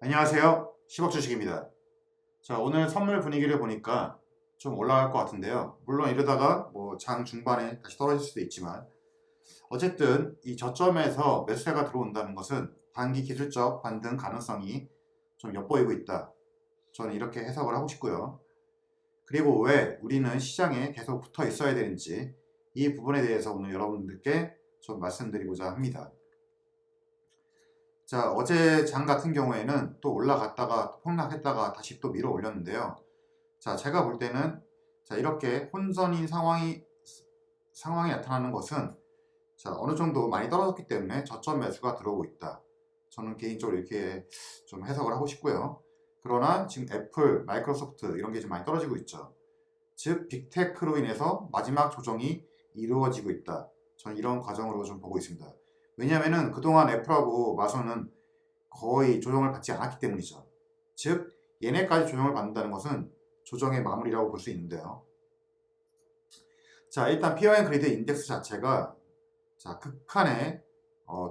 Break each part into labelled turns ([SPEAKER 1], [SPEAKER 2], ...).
[SPEAKER 1] 안녕하세요. 10억 주식입니다. 자, 오늘 선물 분위기를 보니까 좀 올라갈 것 같은데요. 물론 이러다가 뭐 장 중반에 다시 떨어질 수도 있지만 어쨌든 이 저점에서 매수세가 들어온다는 것은 단기 기술적 반등 가능성이 좀 엿보이고 있다. 저는 이렇게 해석을 하고 싶고요. 그리고 왜 우리는 시장에 계속 붙어 있어야 되는지 이 부분에 대해서 오늘 여러분들께 좀 말씀드리고자 합니다. 자, 어제 장 같은 경우에는 또 올라갔다가 폭락했다가 다시 또 밀어 올렸는데요. 자, 제가 볼 때는 자, 이렇게 혼선인 상황이 나타나는 것은 자, 어느 정도 많이 떨어졌기 때문에 저점 매수가 들어오고 있다. 저는 개인적으로 이렇게 좀 해석을 하고 싶고요. 그러나 지금 애플, 마이크로소프트 이런 게 좀 많이 떨어지고 있죠. 즉, 빅테크로 인해서 마지막 조정이 이루어지고 있다. 저는 이런 과정으로 좀 보고 있습니다. 왜냐하면 그동안 애플하고 마소는 거의 조정을 받지 않았기 때문이죠. 즉, 얘네까지 조정을 받는다는 것은 조정의 마무리라고 볼 수 있는데요. 자, 일단 피어앤그리드 인덱스 자체가 자, 극한의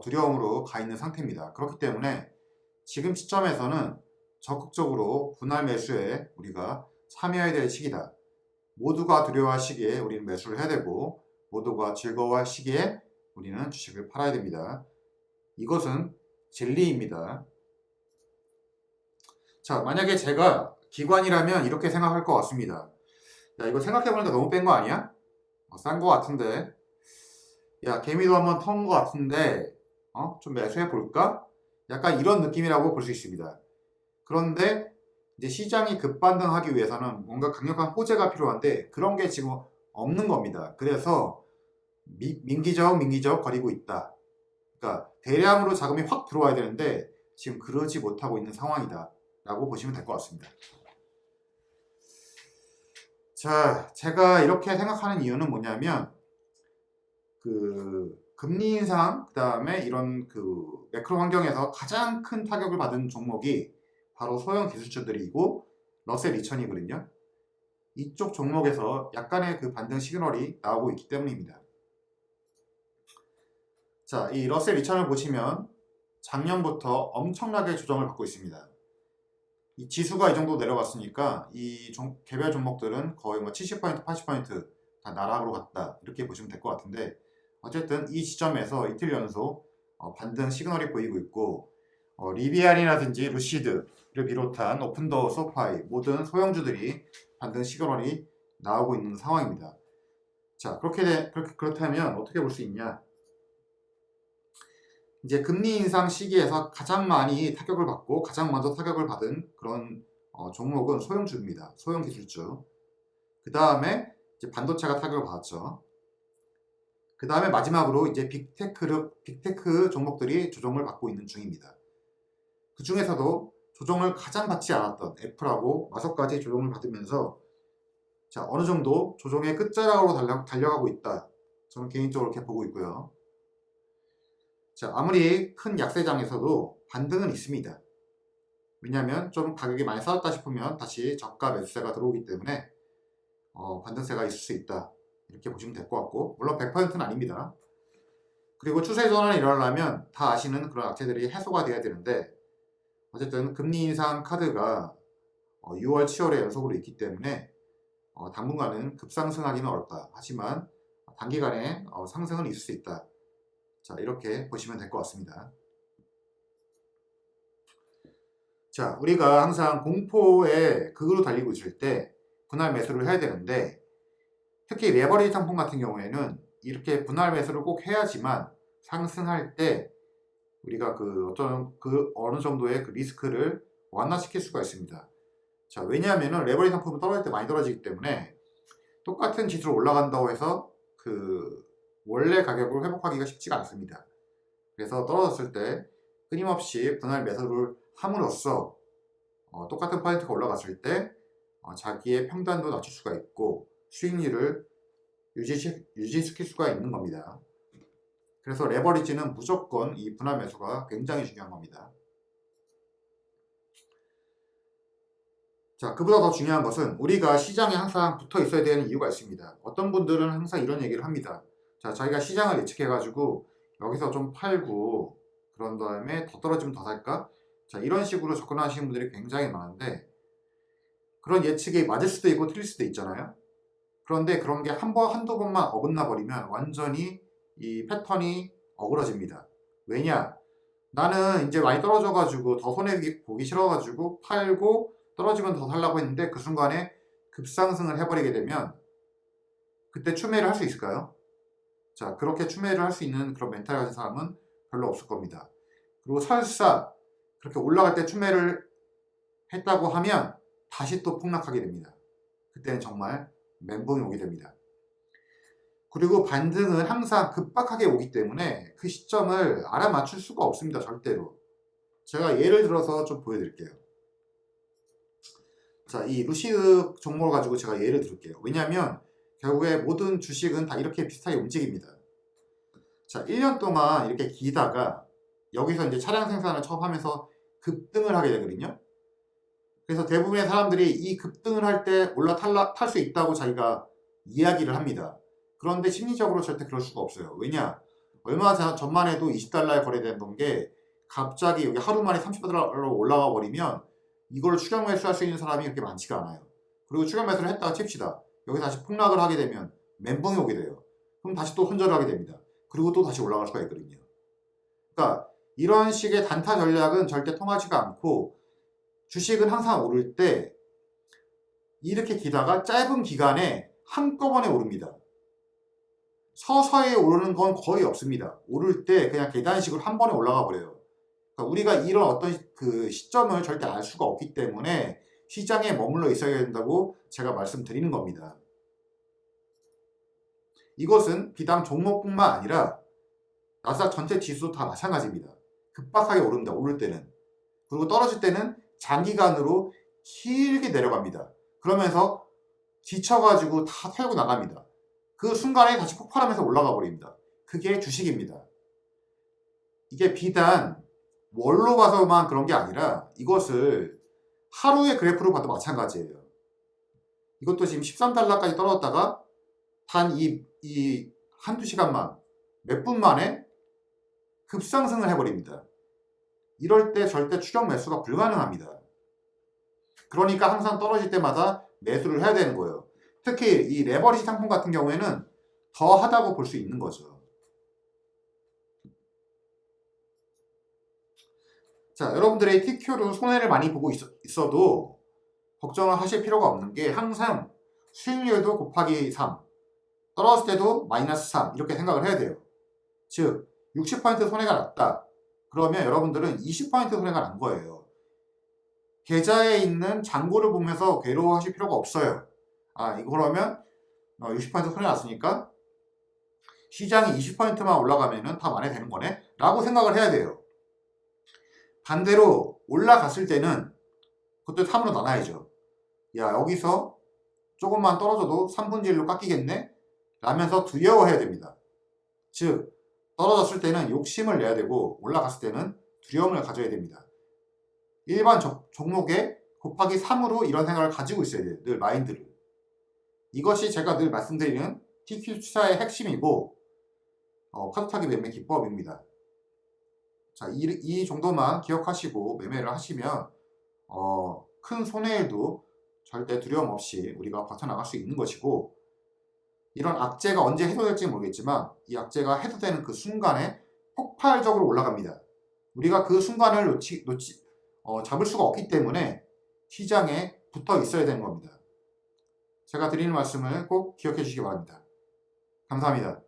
[SPEAKER 1] 두려움으로 가 있는 상태입니다. 그렇기 때문에 지금 시점에서는 적극적으로 분할 매수에 우리가 참여해야 될 시기다. 모두가 두려워할 시기에 우리는 매수를 해야 되고 모두가 즐거워할 시기에 우리는 주식을 팔아야 됩니다. 이것은 진리입니다. 자, 만약에 제가 기관이라면 이렇게 생각할 것 같습니다. 야, 이거 생각해보니까 너무 뺀 거 아니야? 싼 거 같은데. 야, 개미도 한번 턴 거 같은데 좀 매수해볼까? 약간 이런 느낌이라고 볼 수 있습니다. 그런데 이제 시장이 급반등하기 위해서는 뭔가 강력한 호재가 필요한데 그런 게 지금 없는 겁니다. 그래서 민기적 거리고 있다. 그러니까 대량으로 자금이 확 들어와야 되는데 지금 그러지 못하고 있는 상황이다 라고 보시면 될 것 같습니다. 자, 제가 이렇게 생각하는 이유는 뭐냐면 그 금리 인상 그 다음에 이런 그 매크로 환경에서 가장 큰 타격을 받은 종목이 바로 소형 기술주들이고 러셀 2000이거든요. 이쪽 종목에서 약간의 그 반등 시그널이 나오고 있기 때문입니다. 자, 이 러셀 2000을 보시면 작년부터 엄청나게 조정을 받고 있습니다. 이 지수가 이 정도 내려갔으니까 이 개별 종목들은 거의 뭐 70%, 80% 다 나락으로 갔다 이렇게 보시면 될 것 같은데 어쨌든 이 시점에서 이틀 연속 반등 시그널이 보이고 있고 리비안이라든지 루시드를 비롯한 오픈도어, 소파이 모든 소형주들이 반등 시그널이 나오고 있는 상황입니다. 자, 그렇다면 어떻게 볼 수 있냐? 이제 금리 인상 시기에서 가장 많이 타격을 받고 가장 먼저 타격을 받은 그런 종목은 소형주입니다. 소형 기술주. 그 다음에 이제 반도체가 타격을 받았죠. 그 다음에 마지막으로 이제 빅테크 종목들이 조정을 받고 있는 중입니다. 그 중에서도 조정을 가장 받지 않았던 애플하고 마소까지 조정을 받으면서 자, 어느 정도 조정의 끝자락으로 달려가고 있다. 저는 개인적으로 이렇게 보고 있고요. 자, 아무리 큰 약세장에서도 반등은 있습니다. 왜냐하면 좀 가격이 많이 싸졌다 싶으면 다시 저가 매수세가 들어오기 때문에 반등세가 있을 수 있다. 이렇게 보시면 될 것 같고 물론 100%는 아닙니다. 그리고 추세 전환이 일어나려면 다 아시는 그런 악재들이 해소가 돼야 되는데 어쨌든 금리 인상 카드가 6월, 7월에 연속으로 있기 때문에 당분간은 급상승하기는 어렵다. 하지만 단기간에 상승은 있을 수 있다. 자, 이렇게 보시면 될 것 같습니다. 자, 우리가 항상 공포의 극으로 달리고 있을 때 분할 매수를 해야 되는데 특히 레버리지 상품 같은 경우에는 이렇게 분할 매수를 꼭 해야지만 상승할 때 우리가 어느 정도의 그 리스크를 완화시킬 수가 있습니다. 자, 왜냐하면 레버리지 상품은 떨어질 때 많이 떨어지기 때문에 똑같은 지수로 올라간다고 해서 그 원래 가격을 회복하기가 쉽지가 않습니다. 그래서 떨어졌을 때 끊임없이 분할 매수를 함으로써 똑같은 퍼센트가 올라갔을 때 자기의 평단도 낮출 수가 있고 수익률을 유지시킬 수가 있는 겁니다. 그래서 레버리지는 무조건 이 분할 매수가 굉장히 중요한 겁니다. 자, 그보다 더 중요한 것은 우리가 시장에 항상 붙어 있어야 되는 이유가 있습니다. 어떤 분들은 항상 이런 얘기를 합니다. 자, 자기가 시장을 예측해가지고 여기서 좀 팔고 그런 다음에 더 떨어지면 더 살까? 자, 이런 식으로 접근하시는 분들이 굉장히 많은데 그런 예측이 맞을 수도 있고 틀릴 수도 있잖아요. 그런데 그런 게 한두 번만 어긋나 버리면 완전히 이 패턴이 어그러집니다. 왜냐? 나는 이제 많이 떨어져가지고 더 손해보기 싫어가지고 팔고 떨어지면 더 살라고 했는데 그 순간에 급상승을 해버리게 되면 그때 추매를 할 수 있을까요? 자, 그렇게 추매를 할 수 있는 그런 멘탈을 가진 사람은 별로 없을 겁니다. 그리고 설사 그렇게 올라갈 때 추매를 했다고 하면 다시 또 폭락하게 됩니다. 그때는 정말 멘붕이 오게 됩니다. 그리고 반등은 항상 급박하게 오기 때문에 그 시점을 알아맞출 수가 없습니다. 절대로. 제가 예를 들어서 좀 보여드릴게요. 자, 이 루시드 종목을 가지고 제가 예를 들을게요. 왜냐하면 결국에 모든 주식은 다 이렇게 비슷하게 움직입니다. 자, 1년 동안 이렇게 기다가 여기서 이제 차량 생산을 처음 하면서 급등을 하게 되거든요. 그래서 대부분의 사람들이 이 급등을 할 때 탈 수 있다고 자기가 이야기를 합니다. 그런데 심리적으로 절대 그럴 수가 없어요. 왜냐? 얼마 전만 해도 20달러에 거래되던 게 갑자기 여기 하루 만에 30달러로 올라가 버리면 이걸 추격 매수할 수 있는 사람이 그렇게 많지가 않아요. 그리고 추격 매수를 했다가 칩시다. 여기 다시 폭락을 하게 되면 멘붕이 오게 돼요. 그럼 다시 또 손절을 하게 됩니다. 그리고 또 다시 올라갈 수가 있거든요. 그러니까 이런 식의 단타 전략은 절대 통하지가 않고 주식은 항상 오를 때 이렇게 기다가 짧은 기간에 한꺼번에 오릅니다. 서서히 오르는 건 거의 없습니다. 오를 때 그냥 계단식으로 한 번에 올라가 버려요. 그러니까 우리가 이런 어떤 그 시점을 절대 알 수가 없기 때문에 시장에 머물러 있어야 된다고 제가 말씀드리는 겁니다. 이것은 비단 종목뿐만 아니라 나스닥 전체 지수도 다 마찬가지입니다. 급박하게 오릅니다. 오를 때는. 그리고 떨어질 때는 장기간으로 길게 내려갑니다. 그러면서 지쳐가지고 다 털고 나갑니다. 그 순간에 다시 폭발하면서 올라가 버립니다. 그게 주식입니다. 이게 비단 월로 봐서만 그런 게 아니라 이것을 하루의 그래프로 봐도 마찬가지예요. 이것도 지금 13달러까지 떨어졌다가 단 이 한두 시간만 몇 분 만에 급상승을 해버립니다. 이럴 때 절대 추격 매수가 불가능합니다. 그러니까 항상 떨어질 때마다 매수를 해야 되는 거예요. 특히 이 레버리지 상품 같은 경우에는 더 하다고 볼 수 있는 거죠. 자, 여러분들의 TQ로 손해를 많이 보고 있어도 걱정을 하실 필요가 없는 게 항상 수익률도 곱하기 3, 떨어졌을 때도 마이너스 3 이렇게 생각을 해야 돼요. 즉 60% 손해가 났다. 그러면 여러분들은 20% 손해가 난 거예요. 계좌에 있는 잔고를 보면서 괴로워하실 필요가 없어요. 아, 이거 그러면 60% 손해 났으니까 시장이 20%만 올라가면은 다 만회되는 거네? 라고 생각을 해야 돼요. 반대로 올라갔을 때는 그것도 3으로 나눠야죠. 야, 여기서 조금만 떨어져도 3분의 1로 깎이겠네? 라면서 두려워해야 됩니다. 즉, 떨어졌을 때는 욕심을 내야 되고 올라갔을 때는 두려움을 가져야 됩니다. 일반 종목에 곱하기 3으로 이런 생각을 가지고 있어야 돼요. 늘 마인드를. 이것이 제가 늘 말씀드리는 TQ 투자의 핵심이고 파도타기 매매 기법입니다. 자, 이 정도만 기억하시고 매매를 하시면 큰 손해에도 절대 두려움 없이 우리가 버텨나갈 수 있는 것이고 이런 악재가 언제 해소될지 모르겠지만 이 악재가 해소되는 그 순간에 폭발적으로 올라갑니다. 우리가 그 순간을 잡을 수가 없기 때문에 시장에 붙어 있어야 되는 겁니다. 제가 드리는 말씀을 꼭 기억해 주시기 바랍니다. 감사합니다.